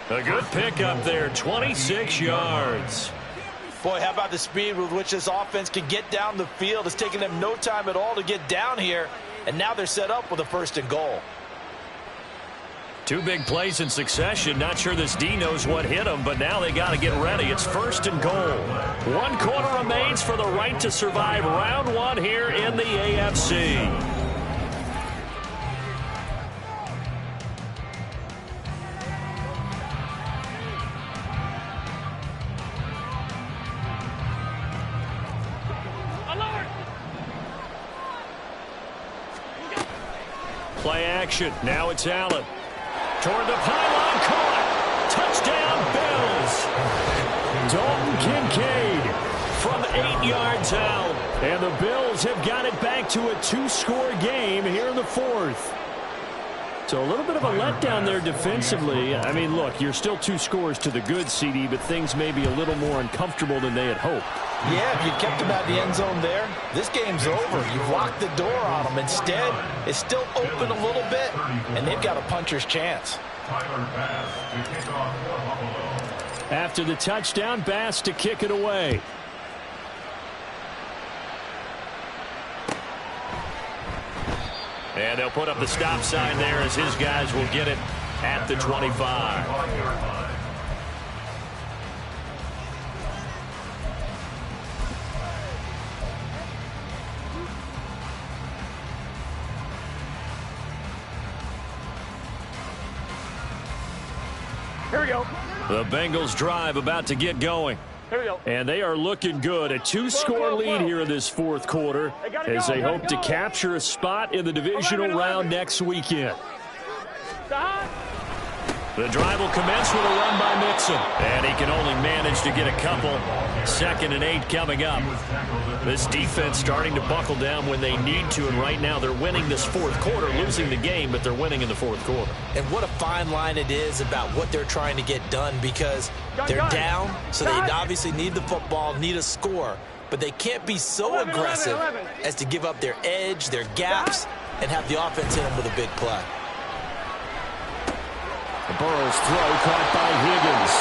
A good pickup there, 26 yards. Boy, how about the speed with which this offense can get down the field? It's taken them no time at all to get down here, and now they're set up with a 1st and goal. 2 big plays in succession. Not sure this D knows what hit them, but now they got to get ready. It's 1st and goal. 1 quarter remains for the right to survive round 1 here in the AFC. Play action. Now it's Allen. Toward the pylon, caught. Touchdown, Bills. Dalton Kincaid From 8 yards out. And the Bills have got it back to a 2-score game here in the 4th. So a little bit of a letdown there defensively. I mean, look, you're still 2 scores to the good, CD, but things may be a little more uncomfortable than they had hoped. Yeah, if you kept them out the end zone there, this game's over. You've locked the door on them. Instead, it's still open a little bit, and they've got a puncher's chance. After the touchdown, Bass to kick it away. And they'll put up the stop sign there as his guys will get it at the 25. Here we go. The Bengals drive about to get going. Here we go. And they are looking good. A 2-score lead here in this 4th quarter as they hope to capture a spot in the divisional round next weekend. The drive will commence with a run by Mixon. And he can only manage to get a couple. 2nd and 8 coming up. This defense starting to buckle down when they need to, and right now they're winning this 4th quarter, losing the game, but they're winning in the 4th quarter. And what a fine line it is about what they're trying to get done, because they're down, so they obviously need the football, need a score, but they can't be so aggressive as to give up their edge, their gaps, and have the offense hit them with a big play. Burrow's throw caught by Higgins.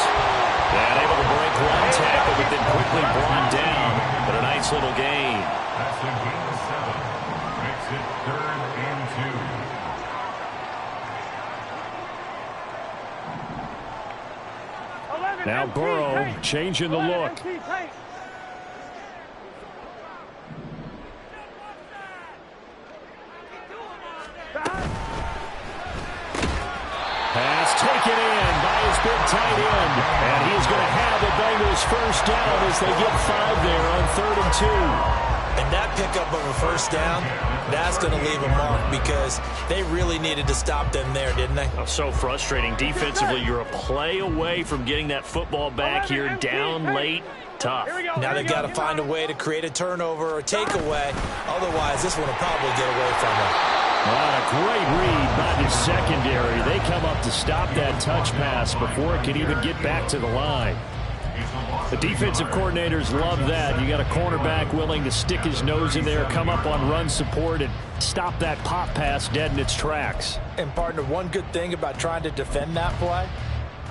And able to break 1 tackle, but then quickly brought down. But a nice little gain. That's the gain of 7. Makes it 3rd and 2. Now Burrow changing the look. Pass taken in by his big tight end. And he's going to have the Bengals first down as they get 5 there on 3rd and 2. And that pickup of a first down, that's going to leave a mark because they really needed to stop them there, didn't they? Oh, so frustrating. Defensively, you're a play away from getting that football back here, down late. Tough. Now they've got to find a way to create a turnover or takeaway. Otherwise, this one will probably get away from them. What a great read by the secondary. They come up to stop that touch pass before it can even get back to the line. The defensive coordinators love that. You got a cornerback willing to stick his nose in there, come up on run support, and stop that pop pass dead in its tracks. And, partner, one good thing about trying to defend that play,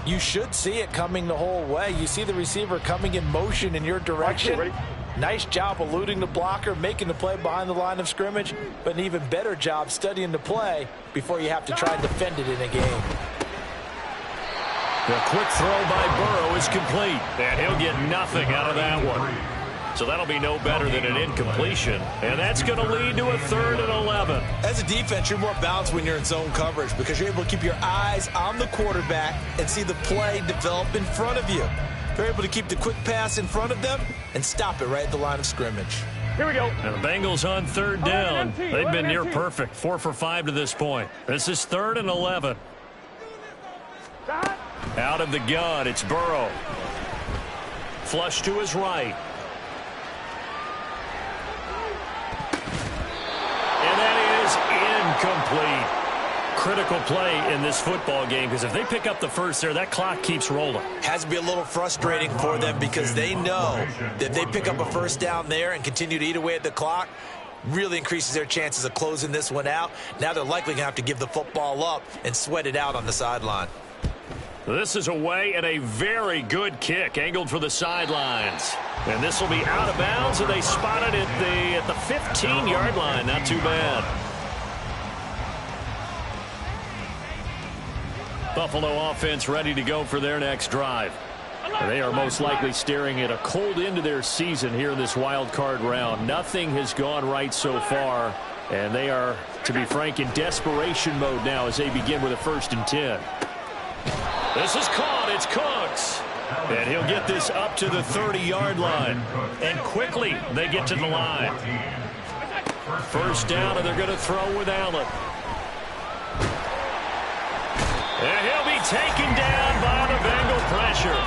you should see it coming the whole way. You see the receiver coming in motion in your direction. Nice job eluding the blocker, making the play behind the line of scrimmage, but an even better job studying the play before you have to try and defend it in a game. The quick throw by Burrow is complete, and he'll get nothing out of that one. So that'll be no better than an incompletion, and that's going to lead to a 3rd and 11. As a defense, you're more balanced when you're in zone coverage because you're able to keep your eyes on the quarterback and see the play develop in front of you. They're able to keep the quick pass in front of them and stop it right at the line of scrimmage. Here we go. And the Bengals on 3rd down. They've been near perfect, 4 for 5 to this point. This is 3rd and 11. Out of the gun, it's Burrow. Flush to his right. And that is incomplete. Critical play in this football game because if they pick up the first there, that clock keeps rolling. Has to be a little frustrating for them because they know that if they pick up a first down there and continue to eat away at the clock, really increases their chances of closing this one out. Now they're likely going to have to give the football up and sweat it out on the sideline. This is away and a very good kick angled for the sidelines. And this will be out of bounds, and they spotted it at the 15-yard line. Not too bad. Buffalo offense ready to go for their next drive. They are most likely staring at a cold end to their season here in this wild card round. Nothing has gone right so far, and they are, to be frank, in desperation mode now as they begin with a 1st and 10. This is caught. It's Cooks. And he'll get this up to the 30-yard line. And quickly they get to the line. 1st down, and they're going to throw with Allen. And he'll be taken down by the Bengal pressure.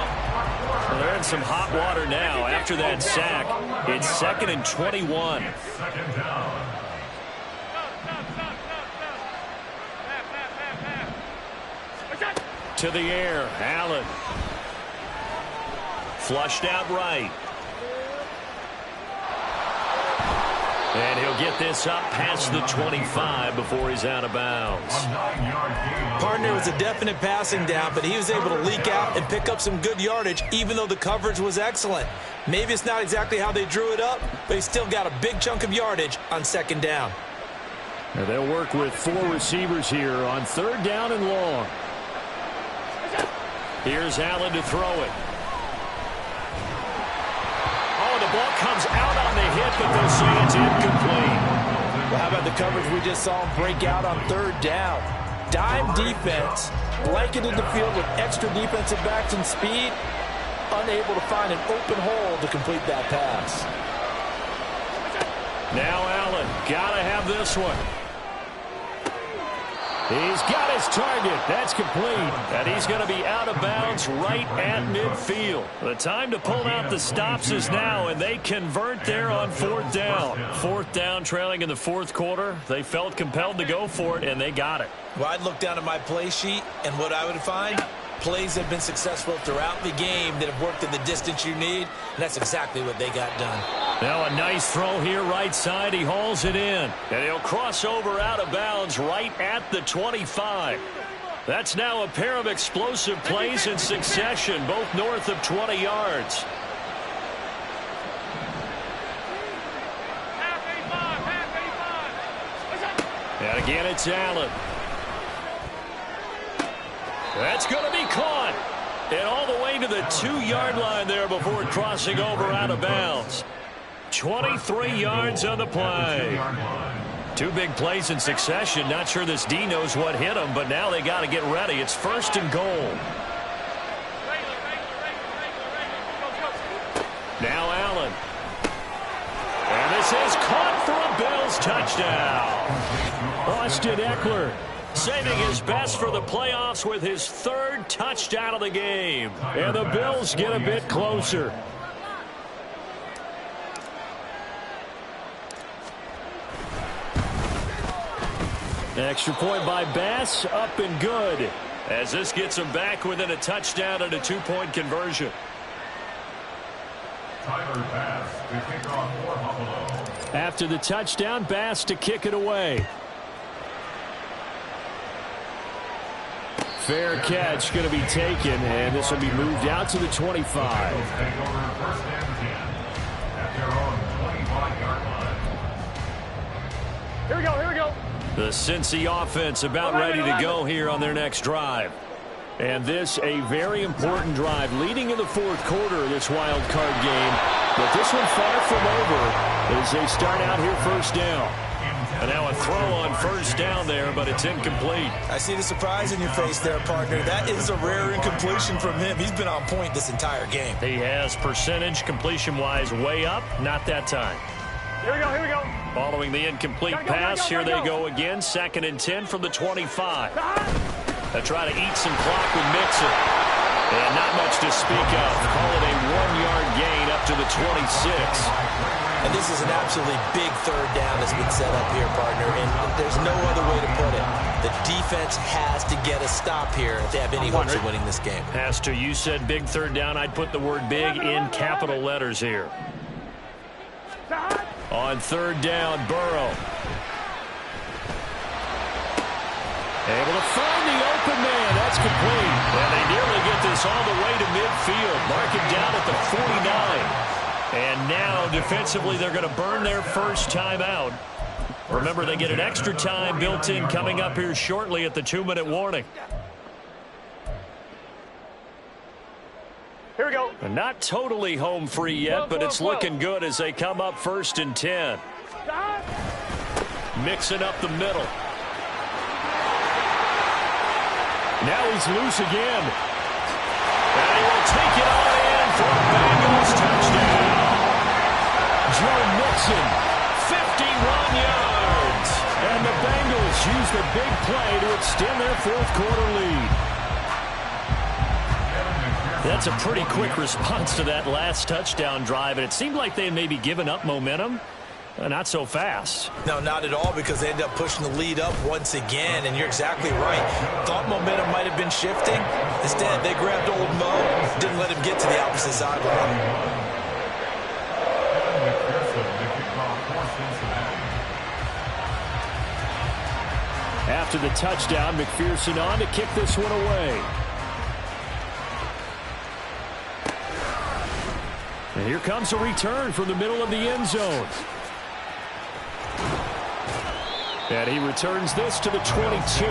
Well, they're in some hot water now after that sack. It's 2nd and 21. To the air, Allen. Flushed out right. And he'll get this up past the 25 before he's out of bounds. Partner, was a definite passing down, but he was able to leak out and pick up some good yardage, even though the coverage was excellent. Maybe it's not exactly how they drew it up, but he still got a big chunk of yardage on 2nd down. Now they'll work with 4 receivers here on 3rd down and long. Here's Allen to throw it. Oh, the ball comes out on the hit, but they'll say it's incomplete. Well, how about the coverage we just saw him break out on 3rd down? Dime defense, blanketed the field with extra defensive backs and speed, unable to find an open hole to complete that pass. Now Allen, gotta have this one. He's got his target. That's complete. And he's going to be out of bounds right at midfield. The time to pull out the stops is now, and they convert there on 4th down. 4th down, trailing in the 4th quarter. They felt compelled to go for it, and they got it. Well, I'd look down at my play sheet, and what I would find, plays have been successful throughout the game that have worked in the distance you need, and that's exactly what they got done. Now a nice throw here right side. He hauls it in. And he'll cross over out of bounds right at the 25. That's now a pair of explosive plays in succession, both north of 20 yards. And again, it's Allen. That's going to be caught. And all the way to the 2-yard line there before crossing over out of bounds. 23 yards on the play. 2 big plays in succession. Not sure this D knows what hit him, but now they got to get ready. It's 1st and goal. Now Allen. And this is caught for a Bills touchdown. Austin Eckler saving his best for the playoffs with his 3rd touchdown of the game. And the Bills get a bit closer. Extra point by Bass, up and good. As this gets them back within a touchdown and a 2-point conversion. Tyler Bass to kick off for Buffalo. After the touchdown, Bass to kick it away. Fair catch going to be taken, and this will be moved out to the 25. Take over first and 10 at their own 25-yard line. Here we go, here we go. The Cincy offense about ready to go here on their next drive. And this a very important drive leading in the fourth quarter of this wild card game. But this one far from over as they start out here first down. And now a throw on first down there, but it's incomplete. I see the surprise in your face there, partner. That is a rare incompletion from him. He's been on point this entire game. He has percentage completion-wise way up, not that time. Here we go, here we go. Following the incomplete pass, here they go again. 2nd and 10 from the 25. They try to eat some clock with Mixon. And not much to speak of. Call it a 1-yard gain up to the 26. And this is an absolutely big third down that's been set up here, partner. And there's no other way to put it. The defense has to get a stop here if they have any hopes of winning this game. Pastor, you said big third down. I'd put the word big in capital letters here. On third down, Burrow. Able to find the open man. That's complete. And they nearly get this all the way to midfield. Mark it down at the 49. And now, defensively, they're going to burn their first time out. Remember, they get an extra time built in coming up here shortly at the 2-minute warning. Here we go. And not totally home free yet, but it's looking good as they come up 1st and 10. Mixing up the middle. Now he's loose again. And he will take it on in for a Bengals touchdown. Joe Mixon, 51 yards. And the Bengals use the big play to extend their fourth quarter lead. That's a pretty quick response to that last touchdown drive, and it seemed like they had maybe given up momentum. Not so fast. No, not at all, because they ended up pushing the lead up once again, and you're exactly right. Thought momentum might have been shifting. Instead, they grabbed old Mo, didn't let him get to the opposite sideline. After the touchdown, McPherson on to kick this one away. And here comes a return from the middle of the end zone. And he returns this to the 22.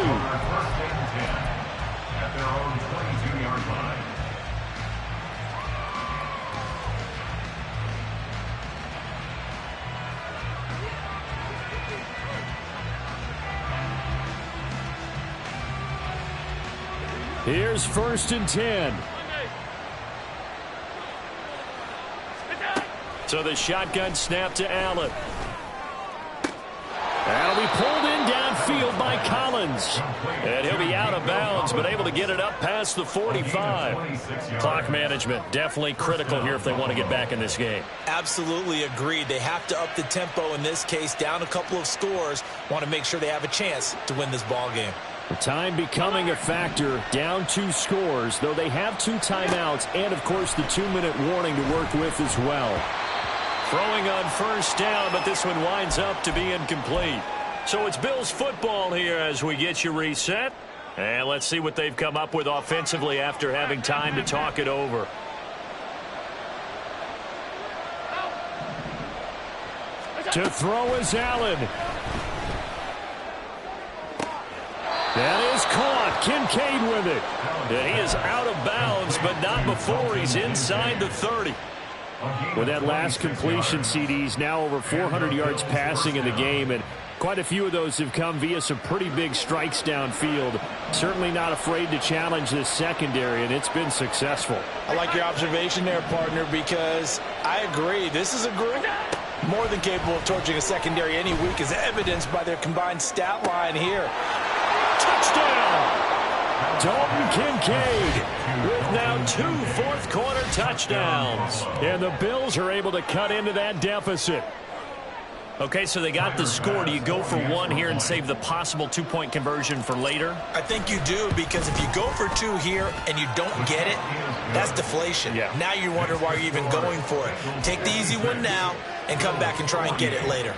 At their own 22-yard line. Here's 1st and 10. So the shotgun snap to Allen. That'll be pulled in downfield by Collins. And he'll be out of bounds, but able to get it up past the 45. Clock management definitely critical here if they want to get back in this game. Absolutely agreed. They have to up the tempo in this case, down a couple of scores. Want to make sure they have a chance to win this ball game. The time becoming a factor, down 2 scores, though they have 2 timeouts and, of course, the 2-minute warning to work with as well. Throwing on first down, but this one winds up to be incomplete. So it's Bills football here as we get you reset. And let's see what they've come up with offensively after having time to talk it over. To throw is Allen. That is caught. Kincaid with it. And he is out of bounds, but not before he's inside the 30. With that last completion, CD's now over 400 yards passing in the game, and quite a few of those have come via some pretty big strikes downfield. Certainly not afraid to challenge this secondary, and it's been successful. I like your observation there, partner, because I agree. This is a group more than capable of torching a secondary any week, as evidenced by their combined stat line here. Touchdown! Dalton Kincaid with now 2 fourth-quarter touchdowns. And the Bills are able to cut into that deficit. Okay, so they got the score. Do you go for one here and save the possible two-point conversion for later? I think you do, because if you go for two here and you don't get it, that's deflation. Yeah. Now you're wondering why you're even going for it. Take the easy one now and come back and try and get it later.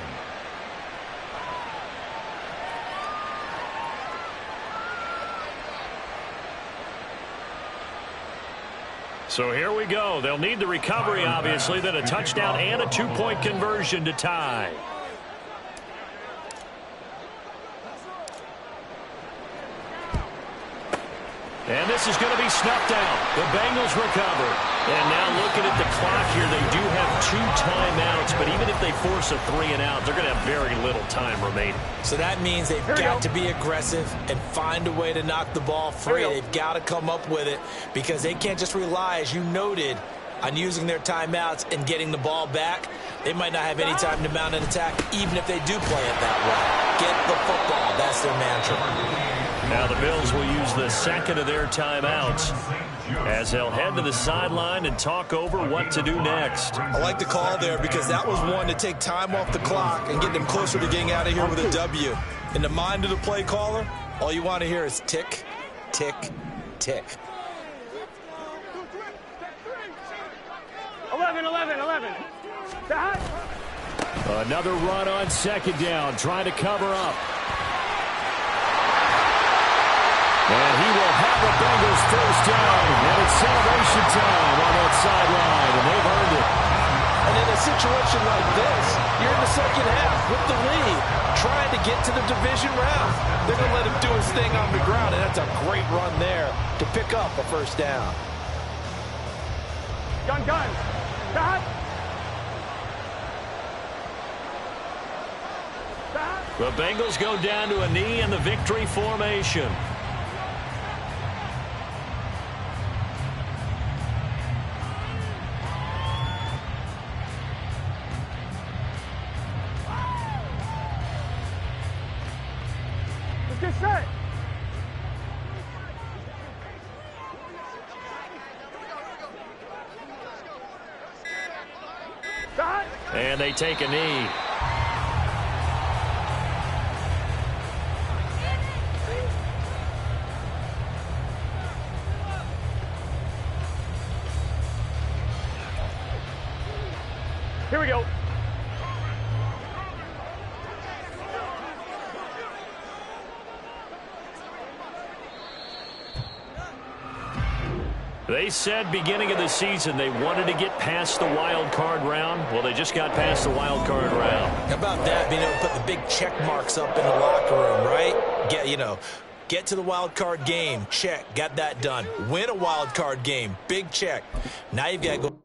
So here we go. They'll need the recovery, obviously, then a touchdown and a two-point conversion to tie. And this is going to be snuffed out. The Bengals recover. And now looking at the clock here, they do have 2 timeouts, but even if they force a 3-and-out, they're going to have very little time remaining. So that means they've got to be aggressive and find a way to knock the ball free. They've got to come up with it, because they can't just rely, as you noted, on using their timeouts and getting the ball back. They might not have any time to mount an attack, even if they do play it that way. Get the football. That's their mantra. Now the Bills will use the second of their timeouts as they'll head to the sideline and talk over what to do next. I like the call there, because that was one to take time off the clock and get them closer to getting out of here with a W. In the mind of the play caller, all you want to hear is tick, tick, tick. 11. Another run on second down, trying to cover up. And he will have the Bengals first down. And it's celebration time on that sideline, and they've earned it. And in a situation like this, you're in the second half with the lead, trying to get to the division round. They're going to let him do his thing on the ground, and that's a great run there to pick up a first down. Gun. Stop. The Bengals go down to a knee in the victory formation. Get set. Stop. And they take a knee. Here we go. They said beginning of the season they wanted to get past the wild card round. Well, they just got past the wild card round. How about that, being able to put the big check marks up in the locker room, right? Get to the wild card game, check, got that done. Win a wild card game, big check. Now you've got to go